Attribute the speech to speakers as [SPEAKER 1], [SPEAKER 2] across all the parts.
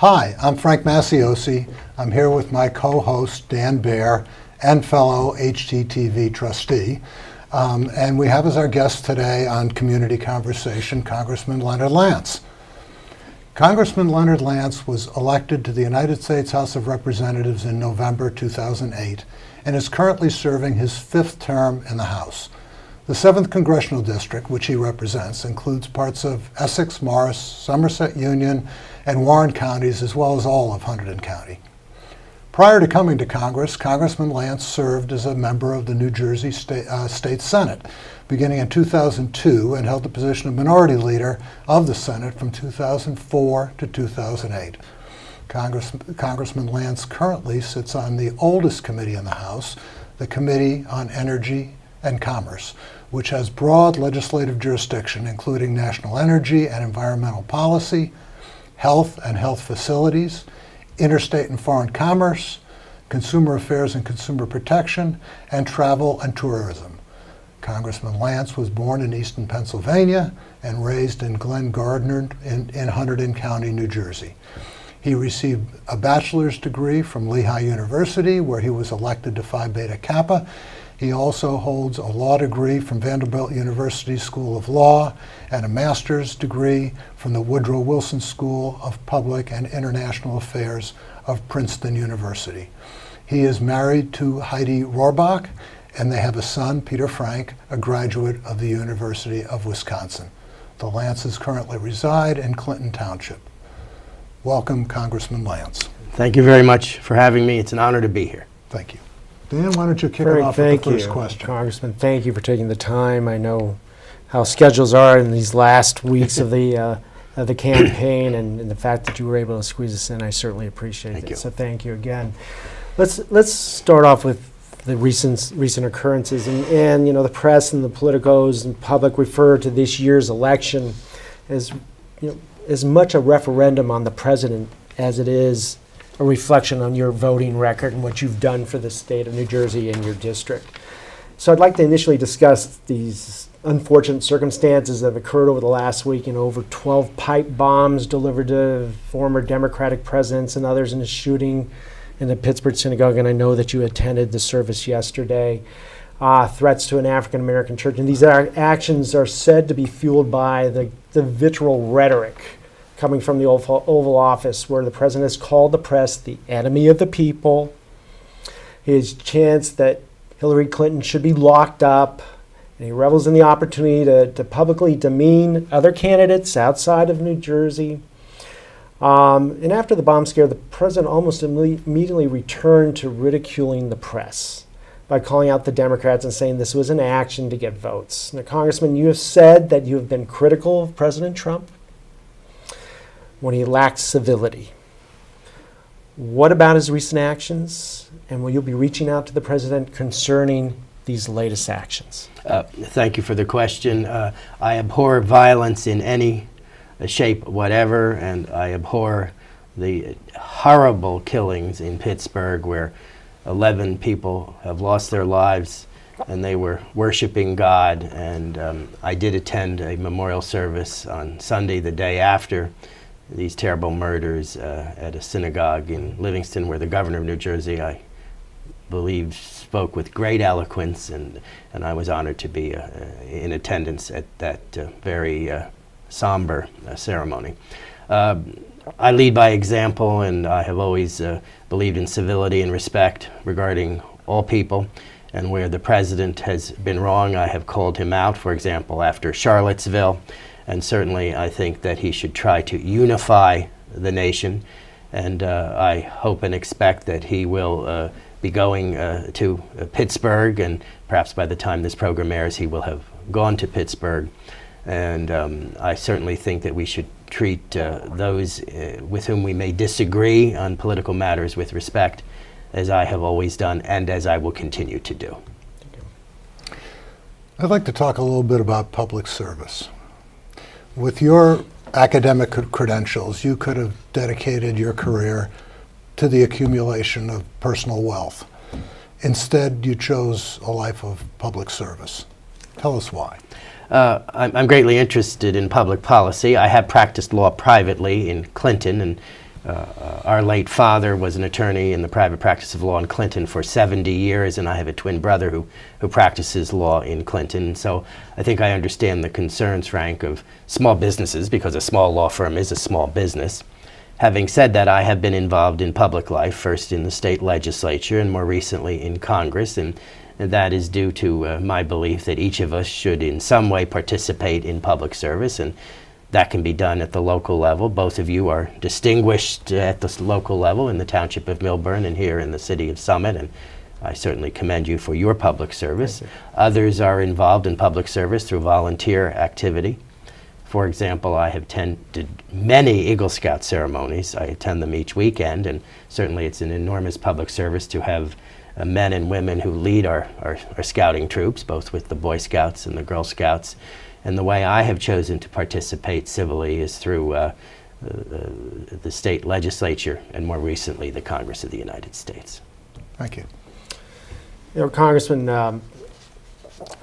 [SPEAKER 1] Hi, I'm Frank Masiosi. I'm here with my co-host Dan Baer and fellow HTTV trustee. And we have as our guest today on Community Conversation, Congressman Leonard Lance. Congressman Leonard Lance was elected to the United States House of Representatives in November 2008 and is currently serving his 5th term in the House. The 7th Congressional District, which he represents, includes parts of Essex, Morris, Somerset Union, and Warren counties, as well as all of Hunterdon County. Prior to coming to Congress, Congressman Lance served as a member of the New Jersey State Senate, beginning in 2002, and held the position of Minority Leader of the Senate from 2004 to 2008. Congressman Lance currently sits on the oldest committee in the House, the Committee on Energy and Commerce, which has broad legislative jurisdiction, including national energy and environmental policy, health and health facilities, interstate and foreign commerce, consumer affairs and consumer protection, and travel and tourism. Congressman Lance was born in Easton, Pennsylvania, and raised in Glen Gardner in Hunterdon County, New Jersey. He received a bachelor's degree from Lehigh University, where he was elected to Phi Beta Kappa. He also holds a law degree from Vanderbilt University School of Law and a master's degree from the Woodrow Wilson School of Public and International Affairs of Princeton University. He is married to Heidi Rohrbach, and they have a son, Peter Frank, a graduate of the University of Wisconsin. The Lances currently reside in Clinton Township. Welcome, Congressman Lance.
[SPEAKER 2] Thank you very much for having me. It's an honor to be here.
[SPEAKER 1] Thank you. Dan, why don't you kick it off with the first question?
[SPEAKER 3] Congressman, thank you for taking the time. I know how schedules are in these last weeks of the campaign, and the fact that you were able to squeeze us in, I certainly appreciate it. So thank you again. Let's start off with the recent occurrences, and you know, the press and the politicos and public refer to this year's election as, you know, as much a referendum on the president as it is a reflection on your voting record and what you've done for the state of New Jersey and your district. So I'd like to initially discuss these unfortunate circumstances that have occurred over the last week. You know, over 12 pipe bombs delivered to former Democratic presidents and others in a shooting in the Pittsburgh synagogue, and I know that you attended the service yesterday. Threats to an African-American church, and these actions are said to be fueled by the vitriol rhetoric coming from the Oval Office, where the president has called the press the enemy of the people. His chants that Hillary Clinton should be locked up, and he revels in the opportunity to publicly demean other candidates outside of New Jersey. And after the bomb scare, the president almost immediately returned to ridiculing the press by calling out the Democrats and saying this was an action to get votes. Now, Congressman, you have said that you have been critical of President Trump when he lacked civility. What about his recent actions, and will you be reaching out to the president concerning these latest actions?
[SPEAKER 2] Thank you for the question. I abhor violence in any shape whatever, and I abhor the horrible killings in Pittsburgh where 11 people have lost their lives and they were worshiping God. And I did attend a memorial service on Sunday, the day after these terrible murders, at a synagogue in Livingston, where the governor of New Jersey, I believe, spoke with great eloquence, and I was honored to be in attendance at that very somber ceremony. I lead by example, and I have always believed in civility and respect regarding all people. And where the president has been wrong, I have called him out, for example, after Charlottesville. And certainly I think that he should try to unify the nation. And I hope and expect that he will be going to Pittsburgh, and perhaps by the time this program airs, he will have gone to Pittsburgh. And I certainly think that we should treat those with whom we may disagree on political matters with respect, as I have always done and as I will continue to do.
[SPEAKER 1] I'd like to talk a little bit about public service. With your academic credentials, you could have dedicated your career to the accumulation of personal wealth. Instead, you chose a life of public service. Tell us why.
[SPEAKER 2] I'm greatly interested in public policy. I have practiced law privately in Clinton and Our late father was an attorney in the private practice of law in Clinton for 70 years, and I have a twin brother who practices law in Clinton. So I think I understand the concerns, Frank, of small businesses, because a small law firm is a small business. Having said that, I have been involved in public life, first in the state legislature and more recently in Congress, and that is due to my belief that each of us should in some way participate in public service, and that can be done at the local level. Both of you are distinguished at the local level in the Township of Millburn and here in the City of Summit, and I certainly commend you for your public service. Others are involved in public service through volunteer activity. For example, I have attended many Eagle Scout ceremonies. I attend them each weekend, and certainly it's an enormous public service to have men and women who lead our scouting troops, both with the Boy Scouts and the Girl Scouts. And the way I have chosen to participate civilly is through the state legislature and more recently the Congress of the United States.
[SPEAKER 1] Thank you.
[SPEAKER 3] You know, Congressman,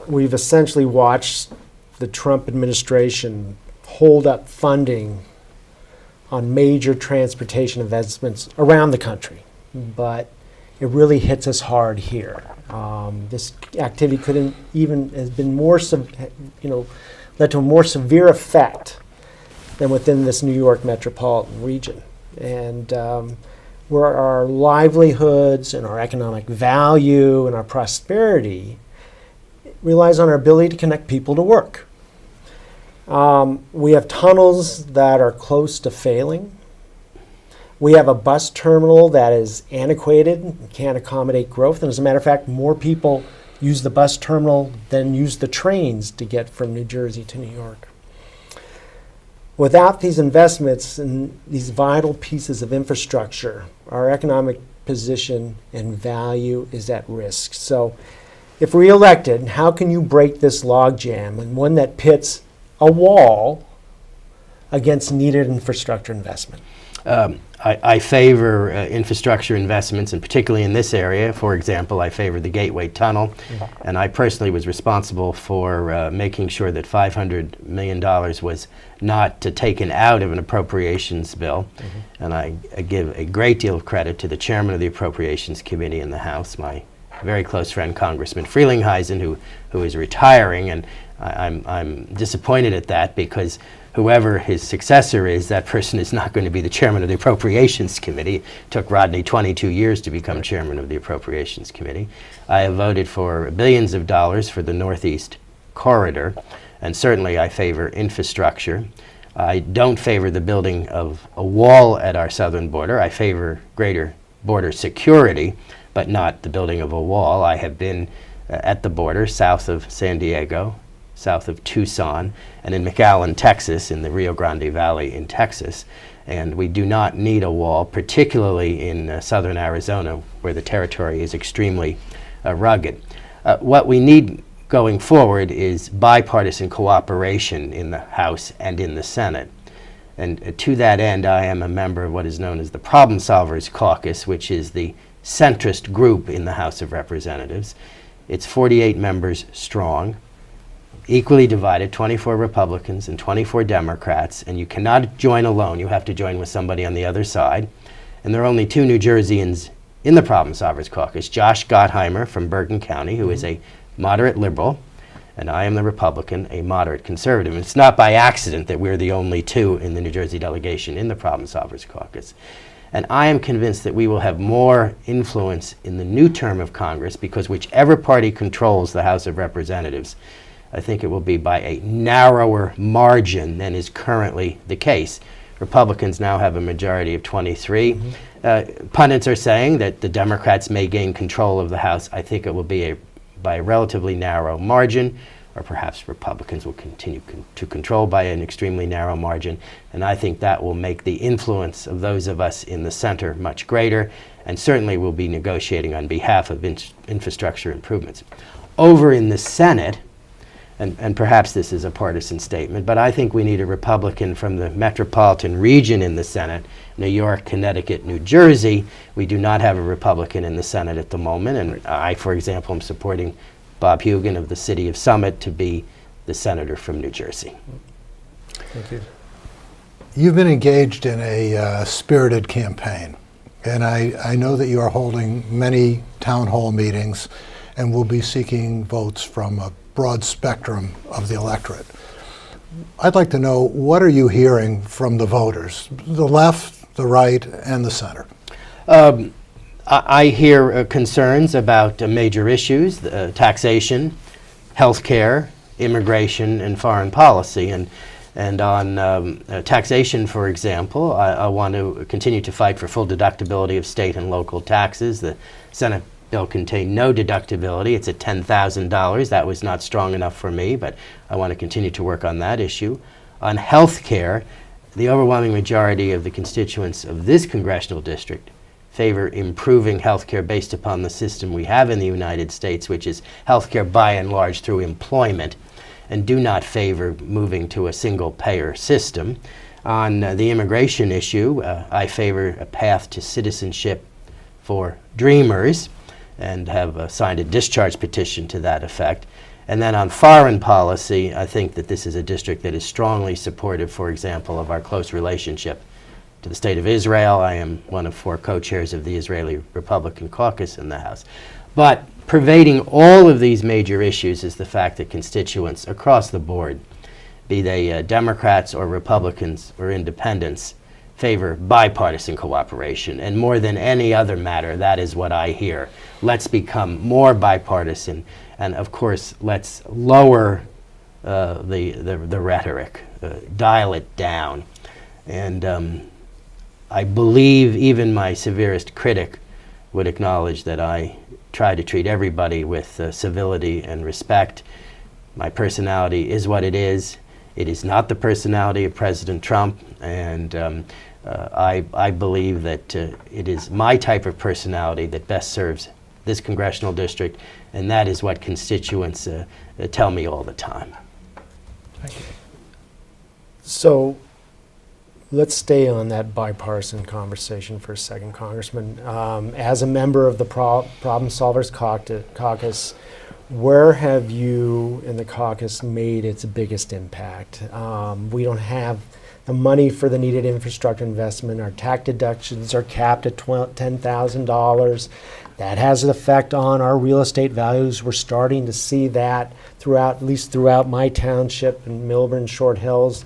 [SPEAKER 3] we've essentially watched the Trump administration hold up funding on major transportation investments around the country, but it really hits us hard here. This activity couldn't even has been more, led to a more severe effect than within this New York metropolitan region, and where our livelihoods and our economic value and our prosperity relies on our ability to connect people to work. We have tunnels that are close to failing. We have a bus terminal that is antiquated and can't accommodate growth. And as a matter of fact, more people use the bus terminal than use the trains to get from New Jersey to New York. Without these investments in these vital pieces of infrastructure, our economic position and value is at risk. So if reelected, how can you break this logjam, and one that pits a wall against needed infrastructure investment?
[SPEAKER 2] I favor infrastructure investments, and particularly in this area. For example, I favor the Gateway Tunnel, and I personally was responsible for making sure that $500 million was not taken out of an appropriations bill. And I give a great deal of credit to the chairman of the Appropriations Committee in the House, my very close friend Congressman Frelinghuysen, who is retiring, and I'm disappointed at that, because whoever his successor is, that person is not going to be the chairman of the Appropriations Committee. It took Rodney 22 years to become chairman of the Appropriations Committee. I have voted for billions of dollars for the Northeast Corridor, and certainly I favor infrastructure. I don't favor the building of a wall at our southern border. I favor greater border security, but not the building of a wall. I have been at the border south of San Diego, south of Tucson, and in McAllen, Texas, in the Rio Grande Valley in Texas. And we do not need a wall, particularly in southern Arizona, where the territory is extremely rugged. What we need going forward is bipartisan cooperation in the House and in the Senate. And to that end, I am a member of what is known as the Problem Solvers Caucus, which is the centrist group in the House of Representatives. It's 48 members strong, equally divided, 24 Republicans and 24 Democrats, and you cannot join alone. You have to join with somebody on the other side. And there are only two New Jerseyans in the Problem Solvers Caucus, Josh Gottheimer from Bergen County, who is a moderate liberal, and I am the Republican, a moderate conservative. And it's not by accident that we're the only two in the New Jersey delegation in the Problem Solvers Caucus. And I am convinced that we will have more influence in the new term of Congress, because whichever party controls the House of Representatives, I think it will be by a narrower margin than is currently the case. Republicans now have a majority of 23. Pundits are saying that the Democrats may gain control of the House. I think it will be by a relatively narrow margin, or perhaps Republicans will continue to control by an extremely narrow margin. And I think that will make the influence of those of us in the center much greater, and certainly we'll be negotiating on behalf of infrastructure improvements. Over in the Senate, and perhaps this is a partisan statement, but I think we need a Republican from the metropolitan region in the Senate, New York, Connecticut, New Jersey. We do not have a Republican in the Senate at the moment, and I, for example, am supporting Bob Hugan of the City of Summit to be the senator from New Jersey.
[SPEAKER 3] Thank you.
[SPEAKER 1] You've been engaged in a spirited campaign, and I know that you are holding many town hall meetings and will be seeking votes from a broad spectrum of the electorate. I'd like to know, what are you hearing from the voters, the left, the right, and the center?
[SPEAKER 2] I hear concerns about major issues, taxation, health care, immigration, and foreign policy. And on taxation, for example, I want to continue to fight for full deductibility of state and local taxes. The Senate bill contained no deductibility. It's at $10,000. That was not strong enough for me, but I want to continue to work on that issue. On health care, the overwhelming majority of the constituents of this congressional district favor improving health care based upon the system we have in the United States, which is health care by and large through employment, and do not favor moving to a single-payer system. On the immigration issue, I favor a path to citizenship for dreamers, and have signed a discharge petition to that effect. And then on foreign policy, I think that this is a district that is strongly supportive, for example, of our close relationship to the State of Israel. I am one of 4 co-chairs of the Israeli Republican Caucus in the House. But pervading all of these major issues is the fact that constituents across the board, be they Democrats or Republicans or independents, favor bipartisan cooperation. And more than any other matter, that is what I hear. Let's become more bipartisan, and of course, let's lower the rhetoric, dial it down. And I believe even my severest critic would acknowledge that I try to treat everybody with civility and respect. My personality is what it is. It is not the personality of President Trump, and I believe that it is my type of personality that best serves this congressional district, and that is what constituents tell me all the time.
[SPEAKER 3] So let's stay on that bipartisan conversation for a second, Congressman. As a member of the Problem Solvers Caucus, where have you in the caucus made its biggest impact? We don't have the money for the needed infrastructure investment. Our tax deductions are capped at $10,000. That has an effect on our real estate values. We're starting to see that throughout, at least throughout my township in Milburn, Short Hills.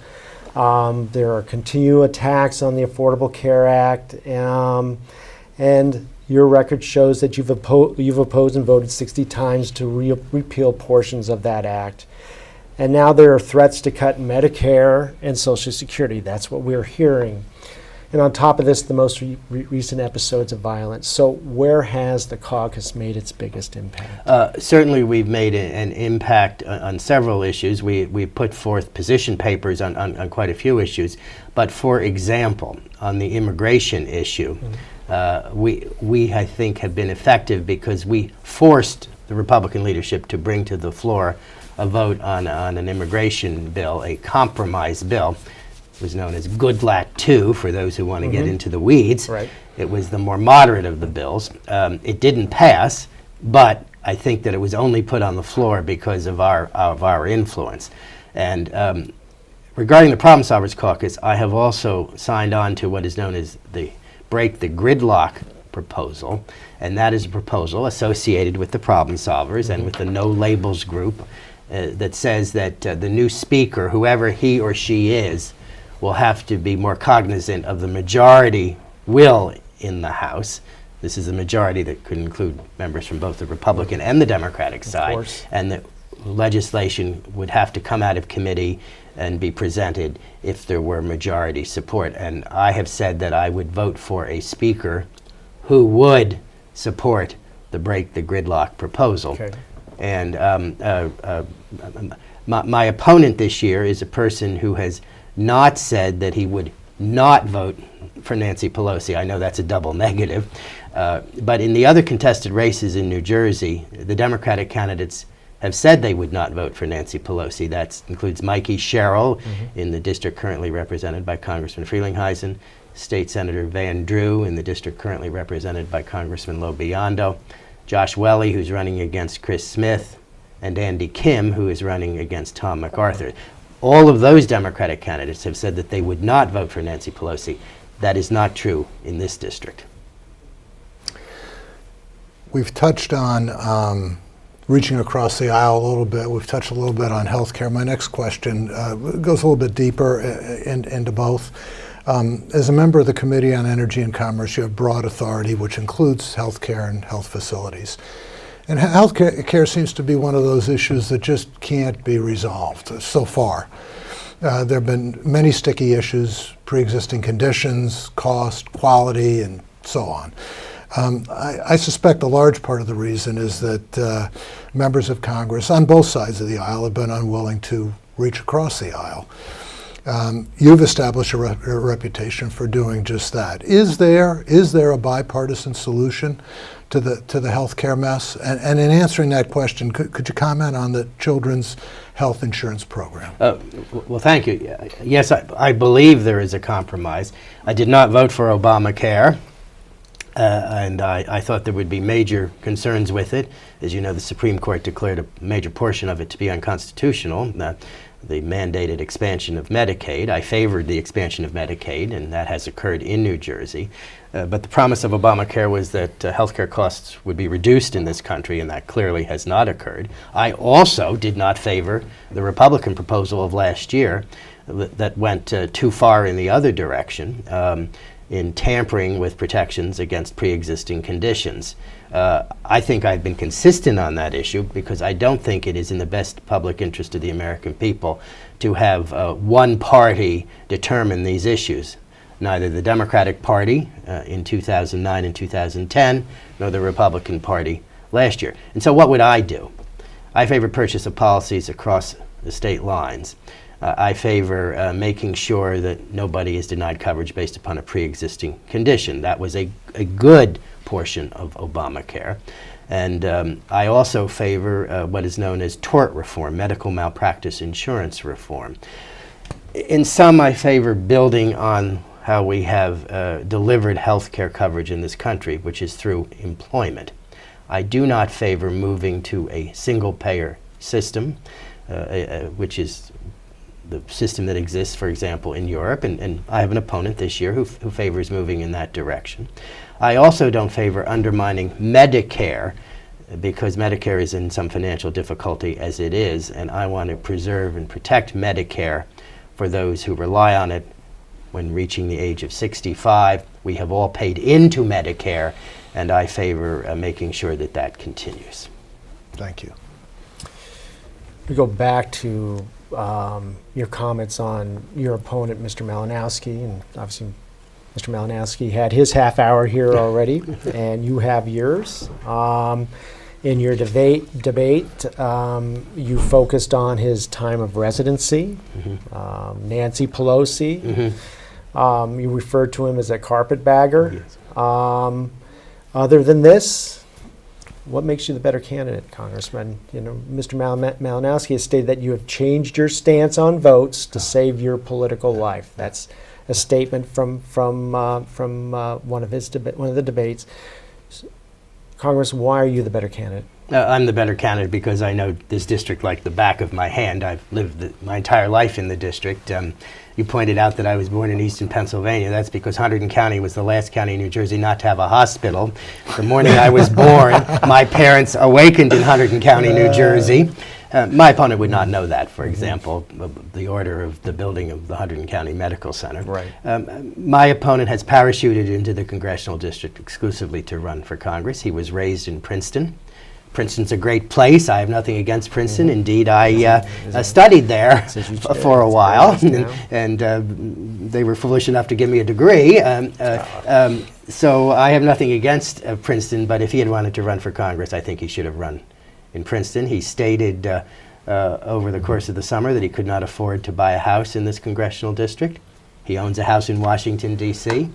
[SPEAKER 3] There are continual attacks on the Affordable Care Act, and your record shows that you've opposed and voted 60 times to repeal portions of that act. And now there are threats to cut Medicare and Social Security. That's what we're hearing. And on top of this, the most recent episodes of violence. So where has the caucus made its biggest impact?
[SPEAKER 2] Certainly we've made an impact on several issues. We put forth position papers on quite a few issues. But for example, on the immigration issue, we I think have been effective because we forced the Republican leadership to bring to the floor a vote on an immigration bill, a compromise bill. It was known as Goodlatte 2 for those who want to get into the weeds.
[SPEAKER 3] Right.
[SPEAKER 2] It was the more moderate of the bills. It didn't pass, but I think that it was only put on the floor because of our influence. And regarding the Problem Solvers Caucus, I have also signed on to what is known as the Break the Gridlock proposal, and that is a proposal associated with the Problem Solvers and with the No Labels group that says that the new speaker, whoever he or she is, will have to be more cognizant of the majority will in the House. This is a majority that could include members from both the Republican and the Democratic side. And the legislation would have to come out of committee and be presented if there were majority support. And I have said that I would vote for a speaker who would support the Break the Gridlock proposal.
[SPEAKER 3] Okay.
[SPEAKER 2] And my opponent this year is a person who has not said that he would not vote for Nancy Pelosi. I know that's a double negative. But in the other contested races in New Jersey, the Democratic candidates have said they would not vote for Nancy Pelosi. That includes Mikey Sherrill in the district currently represented by Congressman Frelinghuysen, State Senator Van Drew in the district currently represented by Congressman Lobiondo, Josh Welly, who's running against Chris Smith, and Andy Kim, who is running against Tom MacArthur. All of those Democratic candidates have said that they would not vote for Nancy Pelosi. That is not true in this district.
[SPEAKER 1] We've touched on reaching across the aisle a little bit. We've touched a little bit on health care. My next question goes a little bit deeper into both. As a member of the Committee on Energy and Commerce, you have broad authority, which includes health care and health facilities. And health care seems to be one of those issues that just can't be resolved so far. There have been many sticky issues, pre-existing conditions, cost, quality, and so on. I suspect a large part of the reason is that members of Congress on both sides of the aisle have been unwilling to reach across the aisle. You've established a reputation for doing just that. Is there a bipartisan solution to the health care mess? And in answering that question, could you comment on the Children's Health Insurance Program?
[SPEAKER 2] Well, thank you. Yes, I believe there is a compromise. I did not vote for Obamacare. And I thought there would be major concerns with it. As you know, the Supreme Court declared a major portion of it to be unconstitutional, the mandated expansion of Medicaid. I favored the expansion of Medicaid, and that has occurred in New Jersey. But the promise of Obamacare was that health care costs would be reduced in this country, and that clearly has not occurred. I also did not favor the Republican proposal of last year that went too far in the other direction. In tampering with protections against pre-existing conditions. I think I've been consistent on that issue because I don't think it is in the best public interest of the American people to have one party determine these issues. Neither the Democratic Party in 2009 and 2010, nor the Republican Party last year. And so what would I do? I favor purchase of policies across the state lines. I favor making sure that nobody is denied coverage based upon a pre-existing condition. That was a good portion of Obamacare. And I also favor what is known as tort reform, medical malpractice insurance reform. In sum, I favor building on how we have delivered health care coverage in this country, which is through employment. I do not favor moving to a single-payer system, which is the system that exists, for example, in Europe, and I have an opponent this year who favors moving in that direction. I also don't favor undermining Medicare because Medicare is in some financial difficulty as it is, and I want to preserve and protect Medicare for those who rely on it when reaching the age of 65. We have all paid into Medicare, and I favor making sure that that continues.
[SPEAKER 1] Thank you.
[SPEAKER 3] We go back to your comments on your opponent, Mr. Malinowski, and obviously Mr. Malinowski had his half hour here already, and you have yours. In your debate, you focused on his time of residency, Nancy Pelosi. You referred to him as a carpetbagger.
[SPEAKER 2] Yes.
[SPEAKER 3] Other than this, what makes you the better candidate, Congressman? You know, Mr. Malinowski has stated that you have changed your stance on votes to save your political life. That's a statement from one of the debates. Congress, why are you the better candidate?
[SPEAKER 2] I'm the better candidate because I know this district like the back of my hand. I've lived my entire life in the district. You pointed out that I was born in eastern Pennsylvania. That's because Hunterdon County was the last county in New Jersey not to have a hospital. The morning I was born, my parents awakened in Hunterdon County, New Jersey. My opponent would not know that, for example, the order of the building of the Hunterdon County Medical Center.
[SPEAKER 3] Right.
[SPEAKER 2] My opponent has parachuted into the congressional district exclusively to run for Congress. He was raised in Princeton. Princeton's a great place. I have nothing against Princeton. Indeed, I studied there for a while, and they were foolish enough to give me a degree. So I have nothing against Princeton, but if he had wanted to run for Congress, I think he should have run in Princeton. He stated over the course of the summer that he could not afford to buy a house in this congressional district. He owns a house in Washington, D.C.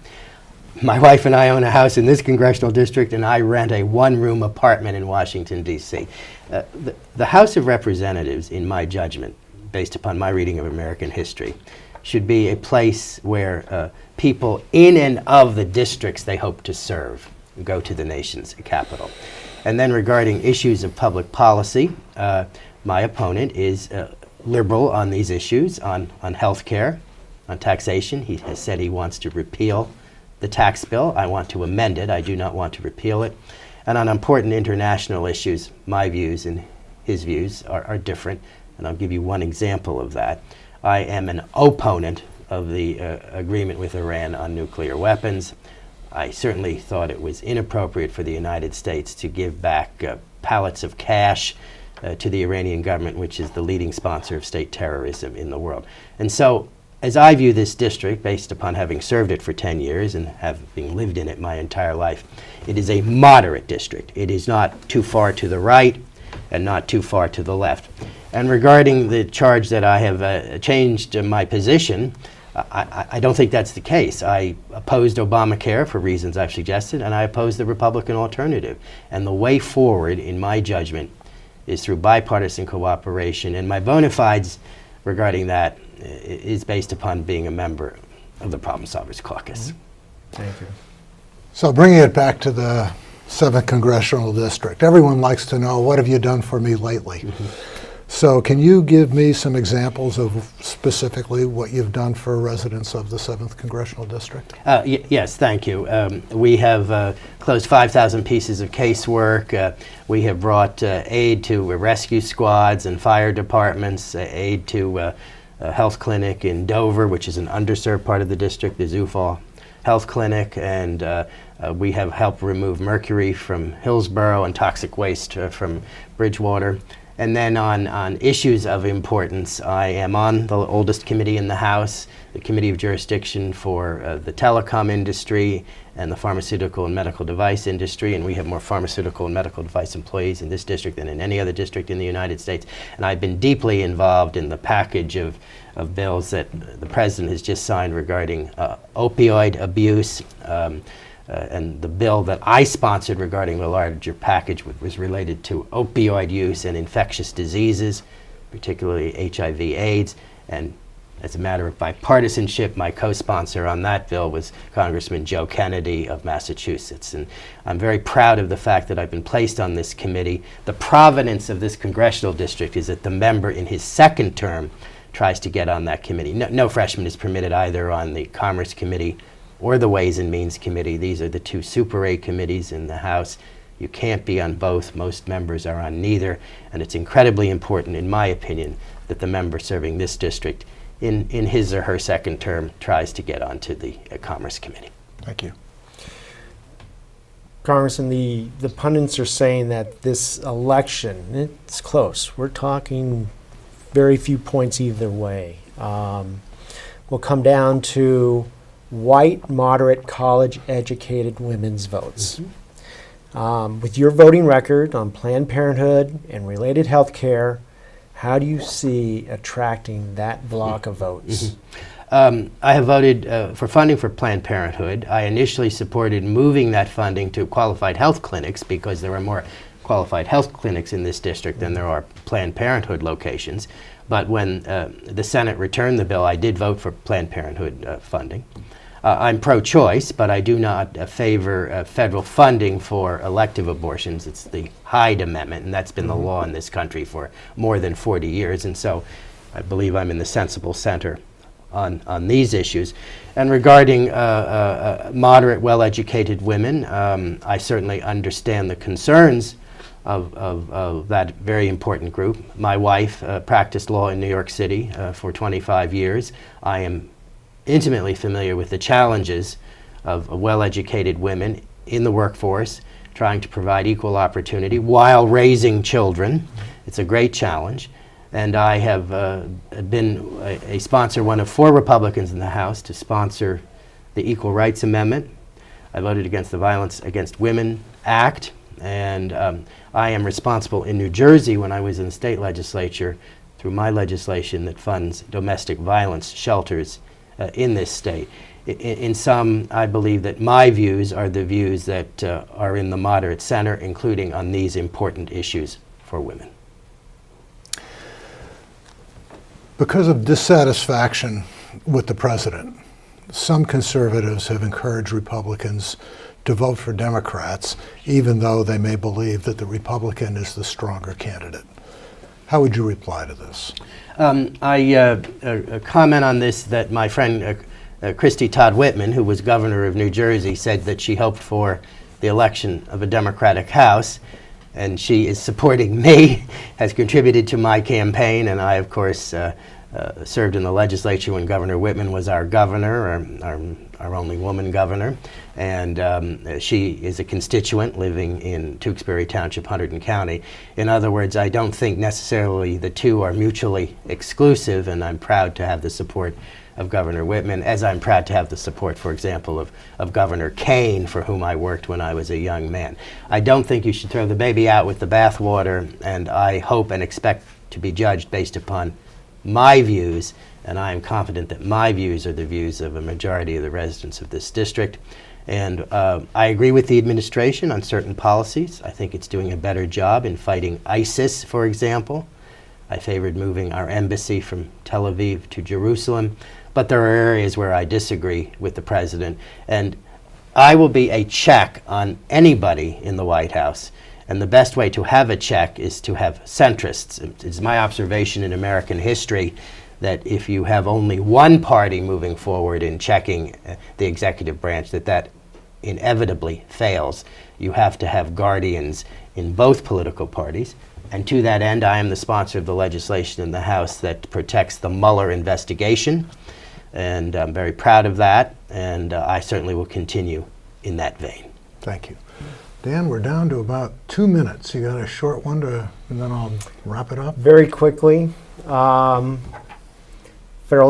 [SPEAKER 2] My wife and I own a house in this congressional district, and I rent a one-room apartment in Washington, D.C. The House of Representatives, in my judgment, based upon my reading of American history, should be a place where people in and of the districts they hope to serve go to the nation's capital. And then regarding issues of public policy, my opponent is liberal on these issues, on health care, on taxation. He has said he wants to repeal the tax bill. I want to amend it. I do not want to repeal it. And on important international issues, my views and his views are different. And I'll give you one example of that. I am an opponent of the agreement with Iran on nuclear weapons. I certainly thought it was inappropriate for the United States to give back pallets of cash to the Iranian government, which is the leading sponsor of state terrorism in the world. And so, as I view this district, based upon having served it for 10 years and having lived in it my entire life, it is a moderate district. It is not too far to the right and not too far to the left. And regarding the charge that I have changed my position, I don't think that's the case. I opposed Obamacare for reasons I've suggested, and I opposed the Republican alternative. And the way forward, in my judgment, is through bipartisan cooperation. And my bona fides regarding that is based upon being a member of the Problem Solvers Caucus.
[SPEAKER 3] Thank you.
[SPEAKER 1] So bringing it back to the 7th Congressional District, everyone likes to know, what have you done for me lately? So can you give me some examples of specifically what you've done for residents of the 7th Congressional District?
[SPEAKER 2] Yes, thank you. We have closed 5,000 pieces of casework. We have brought aid to rescue squads and fire departments, aid to a health clinic in Dover, which is an underserved part of the district, the Zufall Health Clinic, and we have helped remove mercury from Hillsborough and toxic waste from Bridgewater. And then on issues of importance, I am on the oldest committee in the House, the Committee of Jurisdiction for the telecom industry and the pharmaceutical and medical device industry, and we have more pharmaceutical and medical device employees in this district than in any other district in the United States. And I've been deeply involved in the package of bills that the President has just signed regarding opioid abuse, and the bill that I sponsored regarding the larger package was related to opioid use and infectious diseases, particularly HIV/AIDS. And as a matter of bipartisanship, my co-sponsor on that bill was Congressman Joe Kennedy of Massachusetts. And I'm very proud of the fact that I've been placed on this committee. The provenance of this congressional district is that the member in his second term tries to get on that committee. No freshman is permitted either on the Commerce Committee or the Ways and Means Committee. These are the two Super A committees in the House. You can't be on both. Most members are on neither. And it's incredibly important, in my opinion, that the member serving this district in his or her second term tries to get onto the Commerce Committee.
[SPEAKER 1] Thank you.
[SPEAKER 3] Congressman, the pundits are saying that this election, it's close. We're talking very few points either way. Will come down to white, moderate, college-educated women's votes. With your voting record on Planned Parenthood and related health care, how do you see attracting that block of votes?
[SPEAKER 2] I have voted for funding for Planned Parenthood. I initially supported moving that funding to qualified health clinics because there are more qualified health clinics in this district than there are Planned Parenthood locations. But when the Senate returned the bill, I did vote for Planned Parenthood funding. I'm pro-choice, but I do not favor federal funding for elective abortions. It's the Hyde Amendment, and that's been the law in this country for more than 40 years. And so I believe I'm in the sensible center on these issues. And regarding moderate, well-educated women, I certainly understand the concerns of that very important group. My wife practiced law in New York City for 25 years. I am intimately familiar with the challenges of well-educated women in the workforce trying to provide equal opportunity while raising children. It's a great challenge. And I have been a sponsor, one of 4 Republicans in the House to sponsor the Equal Rights Amendment. I voted against the Violence Against Women Act. And I am responsible in New Jersey when I was in the state legislature through my legislation that funds domestic violence shelters in this state. In sum, I believe that my views are the views that are in the moderate center, including on these important issues for women.
[SPEAKER 1] Because of dissatisfaction with the president, some conservatives have encouraged Republicans to vote for Democrats, even though they may believe that the Republican is the stronger candidate. How would you reply to this?
[SPEAKER 2] I comment on this that my friend Christy Todd Whitman, who was governor of New Jersey, said that she hoped for the election of a Democratic House, and she is supporting me, has contributed to my campaign, and I, of course, served in the legislature when Governor Whitman was our governor, our only woman governor, and she is a constituent living in Tewksbury Township, Hunterdon County. In other words, I don't think necessarily the two are mutually exclusive, and I'm proud to have the support of Governor Whitman, as I'm proud to have the support, for example, of Governor Kane, for whom I worked when I was a young man. I don't think you should throw the baby out with the bathwater, and I hope and expect to be judged based upon my views, and I am confident that my views are the views of a majority of the residents of this district. And I agree with the administration on certain policies. I think it's doing a better job in fighting ISIS, for example. I favored moving our embassy from Tel Aviv to Jerusalem, but there are areas where I disagree with the president. And I will be a check on anybody in the White House. And the best way to have a check is to have centrists. It's my observation in American history that if you have only one party moving forward in checking the executive branch, that inevitably fails. You have to have guardians in both political parties. And to that end, I am the sponsor of the legislation in the House that protects the Mueller investigation. And I'm very proud of that. And I certainly will continue in that vein.
[SPEAKER 1] Thank you. Dan, we're down to about 2 minutes. You got a short one and then I'll wrap it up?
[SPEAKER 3] Very quickly, federal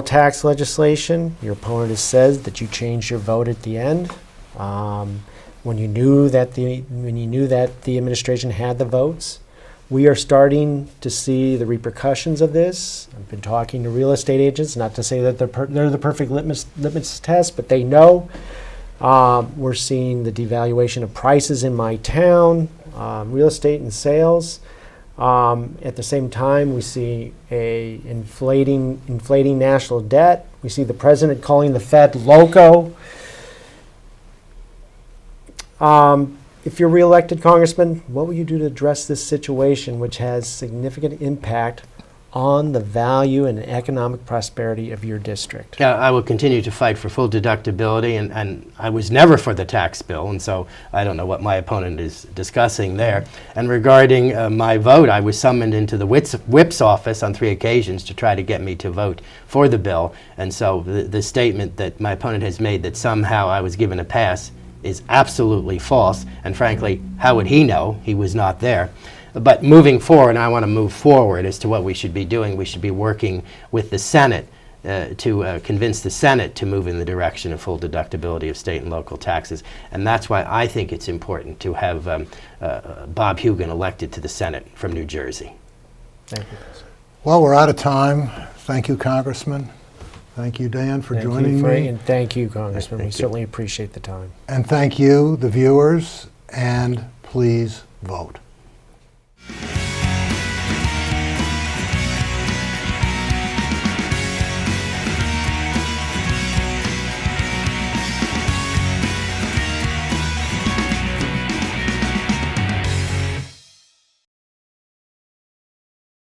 [SPEAKER 3] tax legislation. Your opponent has said that you changed your vote at the end. When you knew that the administration had the votes. We are starting to see the repercussions of this. I've been talking to real estate agents, not to say that they're the perfect litmus test, but they know. We're seeing the devaluation of prices in my town, real estate and sales. At the same time, we see a inflating national debt. We see the president calling the Fed loco. If you're reelected, Congressman, what will you do to address this situation, which has significant impact on the value and economic prosperity of your district?
[SPEAKER 2] Yeah, I will continue to fight for full deductibility, and I was never for the tax bill, and so I don't know what my opponent is discussing there. And regarding my vote, I was summoned into the whip's office on 3 occasions to try to get me to vote for the bill, and so the statement that my opponent has made that somehow I was given a pass is absolutely false, and frankly, how would he know? He was not there. But moving forward, and I want to move forward as to what we should be doing. We should be working with the Senate to convince the Senate to move in the direction of full deductibility of state and local taxes. And that's why I think it's important to have Bob Hugin elected to the Senate from New Jersey.
[SPEAKER 3] Thank you.
[SPEAKER 1] Well, we're out of time. Thank you, Congressman. Thank you, Dan, for joining me.
[SPEAKER 3] And thank you, Congressman.
[SPEAKER 2] Thank
[SPEAKER 3] We
[SPEAKER 2] you.
[SPEAKER 3] certainly appreciate the time.
[SPEAKER 1] And thank you, the viewers, and please vote.